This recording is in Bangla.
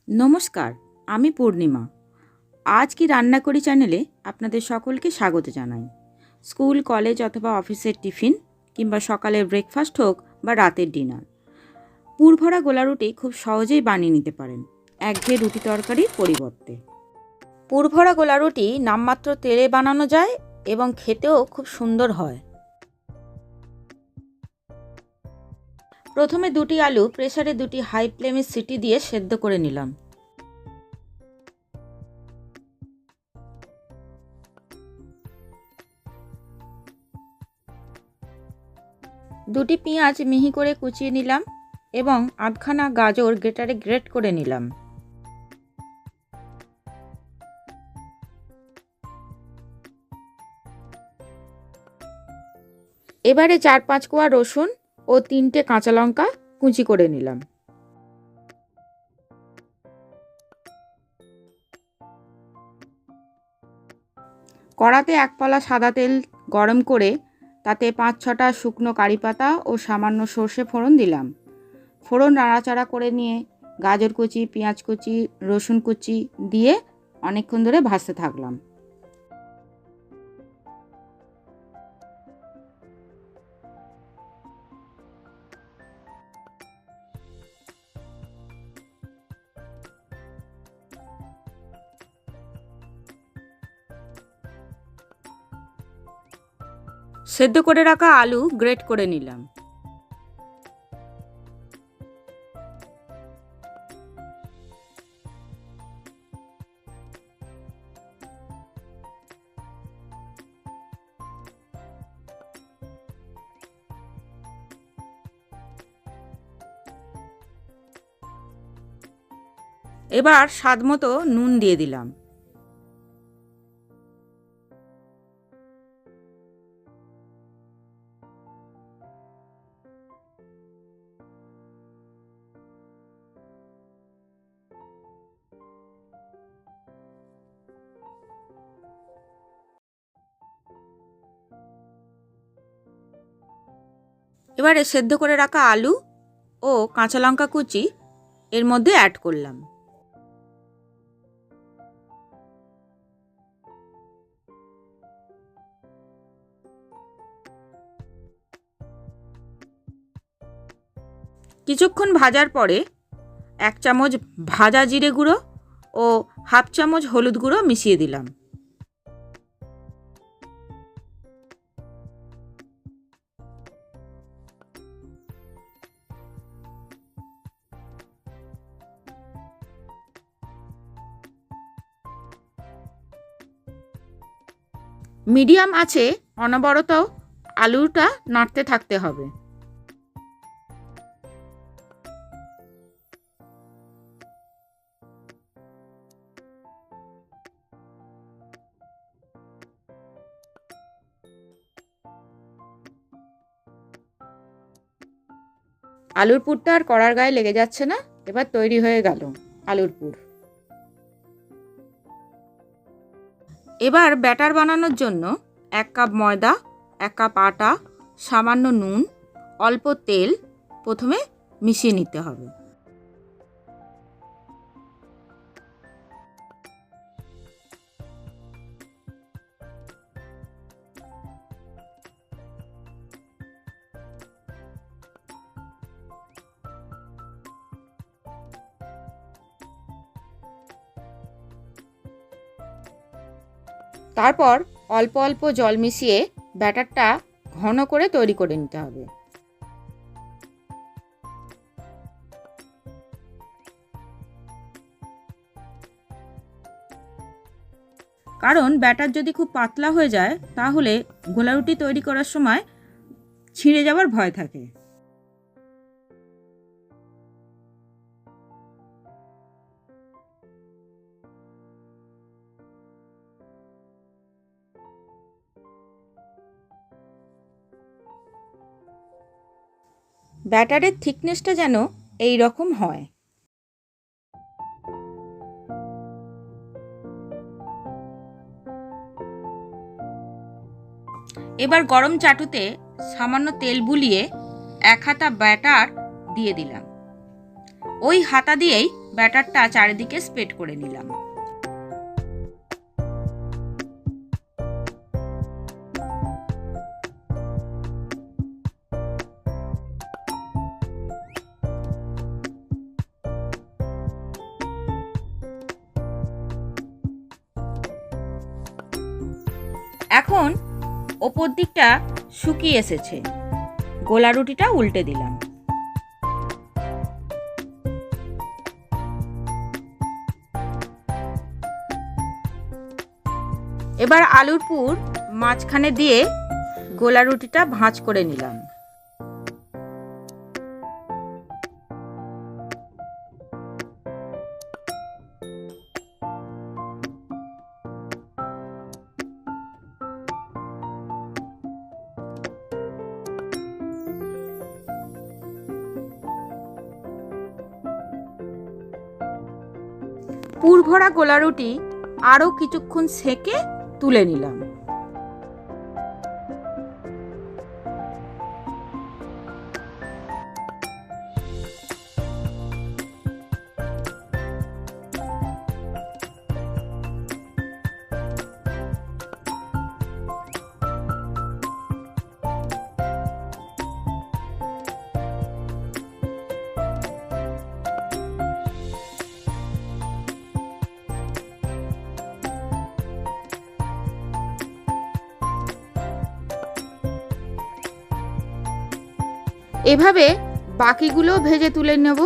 নমস্কার, আমি পূর্ণিমা। আজ কি রান্না করি চ্যানেলে আপনাদের সকলকে স্বাগত জানাই। স্কুল, কলেজ অথবা অফিসের টিফিন কিংবা সকালের ব্রেকফাস্ট হোক বা রাতের ডিনার, পুরভরা গোলা রুটি খুব সহজেই বানিয়ে নিতে পারেন একঘেয়ে রুটি তরকারির পরিবর্তে। পুরভরা গোলা রুটি নামমাত্র তেলে বানানো যায় এবং খেতেও খুব সুন্দর হয়। প্রথমে দুটি আলু প্রেসারে দুটি হাই ফ্লেমে সিটি দিয়ে সেদ্ধ করে নিলাম। দুটি পেঁয়াজ মিহি করে কুচিয়ে নিলাম এবং আধখানা গাজর গ্রেটারে গ্রেট করে নিলাম। এবারে 4-5 কোয়া রসুন ও 3টে কাঁচা লঙ্কা কুচি করে নিলাম। কড়াতে 1 পলা সাদা তেল গরম করে তাতে 5-6টা শুকনো কারি পাতা ও সামান্য সর্ষে ফোড়ন দিলাম। ফোড়ন নাড়াচাড়া করে নিয়ে গাজর কুচি, পেঁয়াজ কুচি, রসুন কুচি দিয়ে অনেকক্ষণ ধরে ভাজতে থাকলাম। সেদ্ধ করে রাখা আলু গ্রেট করে নিলাম। এবার স্বাদমতো নুন দিয়ে দিলাম। এবারে সেদ্ধ করে রাখা আলু ও কাঁচা লঙ্কা কুচি এর মধ্যে অ্যাড করলাম। কিছুক্ষণ ভাজার পরে 1 চামচ ভাজা জিরে গুঁড়ো ও হাফ চামচ হলুদ গুঁড়ো মিশিয়ে দিলাম। মিডিয়াম আঁচে অনবরত আলুটা নাড়তে থাকতে হবে। আলুর পুরটা আর কড়ার গায়ে লেগে যাচ্ছে না। এবার তৈরি হয়ে গেল আলুর পুর। এবার ব্যাটার বানানোর জন্য 1 কাপ ময়দা, 1 কাপ আটা, সামান্য নুন, অল্প তেল প্রথমে মিশিয়ে নিতে হবে। তারপর অল্প অল্প জল মিশিয়ে ব্যাটারটা ঘন করে তৈরি করে নিতে হবে। কারণ ব্যাটার যদি খুব পাতলা হয়ে যায় তাহলে গোলা রুটি তৈরি করার সময় ছিঁড়ে যাওয়ার ভয় থাকে। ব্যাটারের থিকনেসটা যেন এই রকম হয়। এবার গরম চাটুতে সামান্য তেল বুলিয়ে 1 হাতা ব্যাটার দিয়ে দিলাম। ওই হাতা দিয়েই ব্যাটারটা চারিদিকে স্প্রেড করে নিলাম। এখন ওপর দিকটা শুকিয়ে এসেছে, গোলা রুটিটা উল্টে দিলাম। এবার আলুর পুর মাঝখানে দিয়ে গোলা রুটিটা ভাঁজ করে নিলাম। পুর ভরা গোলা রুটি আরও কিছুক্ষণ সেঁকে তুলে নিলাম। এভাবে বাকিগুলো ভেজে তুলে নেব।